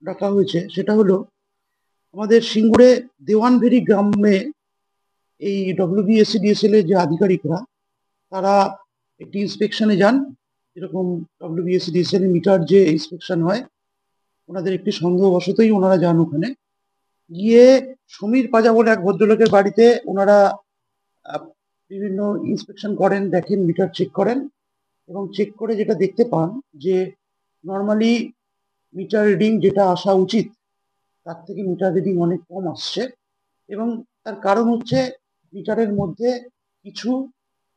ডাকা হয়েছে সেটা হলো আমাদের সিঙ্গুরে দেওয়ানভেরি গ্রামে এই WBSCDSL এর যে আধিকারিকরা তারা একটি ইন্সপেকশনে যান। এরকম WBSCDSL এর মিটার যে ইন্সপেকশন হয় ওনাদের একটি সন্দেহবশতই ওনারা যান ওখানে গিয়ে সমীর পাজা বলে এক ভদ্রলোকের বাড়িতে ওনারা বিভিন্ন ইন্সপেকশন করেন, দেখেন, মিটার চেক করেন এবং চেক করে যেটা দেখতে পান যে নর্মালি মিটার রিডিং যেটা আসা উচিত তার থেকে মিটার রিডিং অনেক কম আসছে এবং তার কারণ হচ্ছে মিটারের মধ্যে কিছু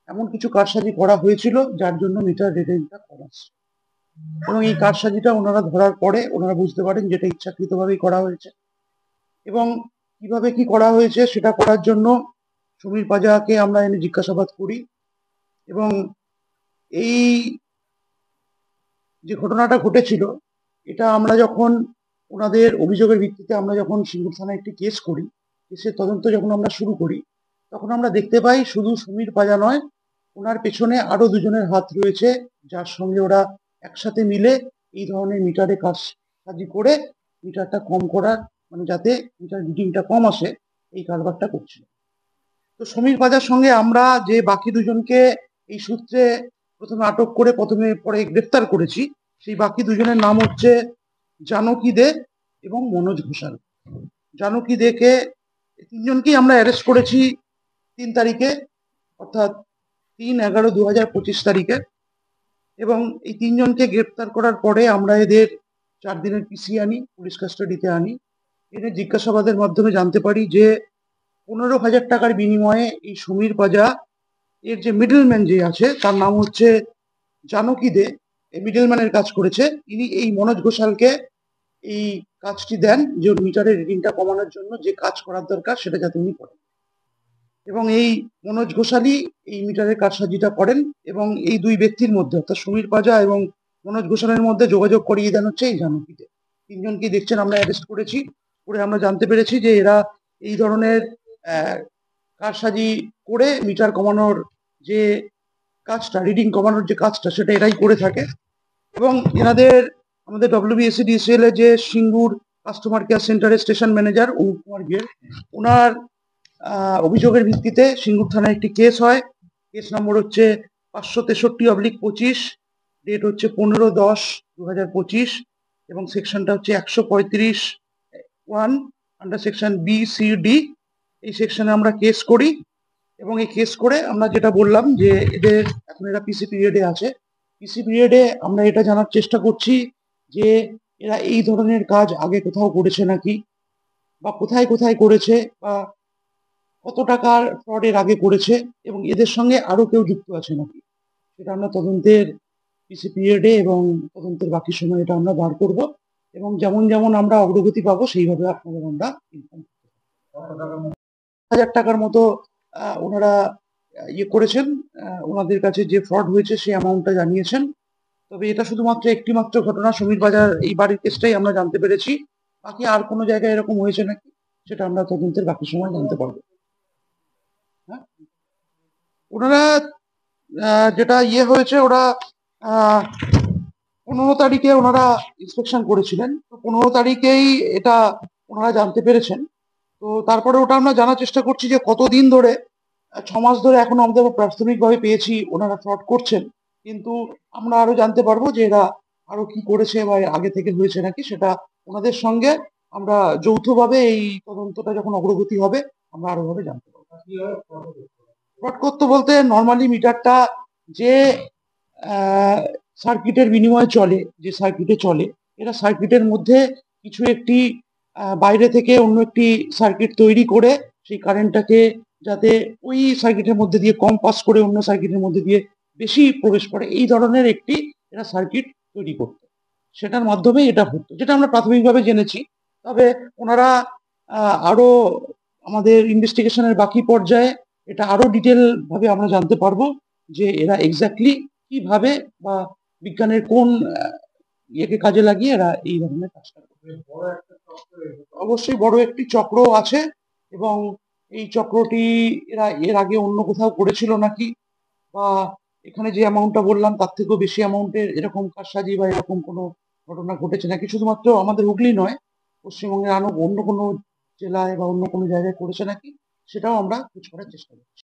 এমন কিছু কারসাজি করা হয়েছিল যার জন্য মিটার রিডিংটা কম আসছে এবং এই কারসাজিটা ওনারা ধরার পরে ওনারা বুঝতে পারেন যেটা ইচ্ছাকৃতভাবেই করা হয়েছে এবং কিভাবে কি করা হয়েছে সেটা করার জন্য সমীর পাজাকে আমরা এনে জিজ্ঞাসাবাদ করি এবং এই যে ঘটনাটা ঘটেছিল এটা আমরা যখন ওনাদের অভিযোগের ভিত্তিতে আমরা যখন সিঙ্গুর থানায় একটি কেস করি, কেসের তদন্ত যখন আমরা শুরু করি তখন আমরা দেখতে পাই শুধু সমীর পাজা নয়, ওনার পেছনে আরো দুজনের হাত রয়েছে যার সঙ্গে ওরা একসাথে মিলে এই ধরনের মিটারে কারসাজি করে মিটারটা কম করার মানে যাতে মিটার রিডিংটা কম আসে এই কারবারটা করছিল। তো সমীর পাজার সঙ্গে আমরা যে বাকি দুজনকে এই সূত্রে প্রথমে আটক করে পরে গ্রেফতার করেছি সেই বাকি দুজনের নাম হচ্ছে জানকী দে এবং মনোজ ঘোষাল। জানকী দেকে তিনজনকেই আমরা অ্যারেস্ট করেছি 3 তারিখে, অর্থাৎ 3/11/2025 তারিখে এবং এই তিনজনকে গ্রেপ্তার করার পরে আমরা এদের 4 দিনের পিসি আনি, পুলিশ কাস্টাডিতে আনি। এদের জিজ্ঞাসাবাদের মাধ্যমে জানতে পারি যে 15,000 টাকার বিনিময়ে এই সমীর পাজা এর যে মিডলম্যান যে আছে তার নাম হচ্ছে জানকী দে, এই মিডলম্যানের কাজ করেছে। ইনি এই মনোজ ঘোষালকে এই কাজটি দেন যে মিটারের রিডিংটা কমানোর জন্য যে কাজ করার দরকার সেটা যাতে উনি করেন এবং এই মনোজ ঘোষালই এই মিটারের কারসাজিটা করেন এবং এই দুই ব্যক্তির মধ্যে অর্থাৎ সমীর পাজা এবং মনোজ ঘোষালের মধ্যে যোগাযোগ করিয়ে দেন হচ্ছে এই জানকী দে। তিনজনকে দেখছেন আমরা অ্যারেস্ট করেছি, করে আমরা জানতে পেরেছি যে এরা এই ধরনের কারসাজি করে মিটার কমানোর যে কাজটা, রিডিং কমানোর যে কাজটা সেটা এরাই করে থাকে এবং এনাদের আমাদের WBSCDSL এর যে সিঙ্গুর কাস্টমার কেয়ার সেন্টারের স্টেশন ম্যানেজার অনুপ কুমার গের, ওনার অভিযোগের ভিত্তিতে সিঙ্গুর থানায় একটি কেস হয়। কেস নম্বর হচ্ছে 563/25, ডেট হচ্ছে 15/10/2025 এবং সেকশনটা হচ্ছে 135(1) আন্ডার সেকশন BCD। এই সেকশনে আমরা কেস করি এবং এই কেস করে আমরা যেটা বললাম যে এদের এখন এরা পিসি পিরিয়ডে আছে। পিসি পিরিয়ডে আমরা এটা জানার চেষ্টা করছি যে এরা এই ধরনের কাজ আগে কোথাও করেছে নাকি বা কোথায় কোথায় করেছে বা কত টাকার ফ্রডের আগে করেছে এবং এদের সঙ্গে আরো কেউ যুক্ত আছে নাকি সেটা আমরা তদন্তের পিসি পিরিয়ডে এবং তদন্তের বাকি সময় এটা আমরা বার করব এবং যেমন যেমন আমরা অগ্রগতি পাবো সেইভাবে আপনাদের আমরা ইনফর্ম করব। 1,000 টাকার মতো ওনারা ইয়ে করেছেন, ওনাদের কাছে যে ফ্রড হয়েছে সেই অ্যামাউন্টটা জানিয়েছেন। তবে এটা শুধুমাত্র একটি মাত্র ঘটনা, সমীর বাজার এই বাড়ির কেসটাই আমরা জানতে পেরেছি। বাকি আর কোনো জায়গায় এরকম হয়েছে নাকি সেটা আমরা তদন্তের বাকি সময় জানতে পারবো। হ্যাঁ, ওনারা যেটা ইয়ে হয়েছে ওরা 15 তারিখে ওনারা ইন্সপেকশন করেছিলেন, তো 15 তারিখেই এটা ওনারা জানতে পেরেছেন। তো তারপরে ওটা আমরা জানার চেষ্টা করছি যে কতদিন ধরে, 6 মাস ধরে এখনো আমাদের প্রাথমিকভাবে পেয়েছি ওনারা ফ্রড করছেন, কিন্তু আমরা আরো জানতে পারবো যে এরা আরো কি করেছে বা এর আগে থেকে হয়েছে নাকি সেটা ওনাদের সঙ্গে আমরা যৌথভাবে এই তদন্তটা যখন অগ্রগতি হবে আমরা আরো ভাবে জানতে পারবো। ফ্রড করতে বলতে নর্মালি মিটারটা যে সার্কিটের বিনিময়ে চলে, যে সার্কিটে চলে, এরা সার্কিটের মধ্যে কিছু একটি বাইরে থেকে অন্য একটি সার্কিট তৈরি করে সেই কারেন্টটাকে যাতে ওই সার্কিটের মধ্যে দিয়ে কম পাস করে অন্য সার্কিটের মধ্যে দিয়ে বেশি প্রবেশ করে এই ধরনের একটি এরা সার্কিট তৈরি করতো, সেটার মাধ্যমে এটা হতো যেটা আমরা প্রাথমিকভাবে জেনেছি। তবে ওনারা আরো আমাদের ইনভেস্টিগেশনের বাকি পর্যায়ে এটা আরো ডিটেল ভাবে আমরা জানতে পারবো যে এরা এক্স্যাক্টলি কিভাবে বা বিজ্ঞানের কোন ইয়েকে কাজে লাগিয়ে এরা এই ধরনের কাজটা করে। অবশ্যই বড় একটি চক্র আছে এবং এই চক্রটি এরা এর আগে অন্য কোথাও করেছিল নাকি বা এখানে যে অ্যামাউন্টটা বললাম তার থেকেও বেশি অ্যামাউন্টের এরকম কারসাজি বা এরকম কোনো ঘটনা ঘটেছে নাকি, শুধুমাত্র আমাদের হুগলি নয়, পশ্চিমবঙ্গের আরো অন্য কোনো জেলায় বা অন্য কোনো জায়গায় করেছে নাকি, সেটাও আমরা খোঁজ করার চেষ্টা করছি।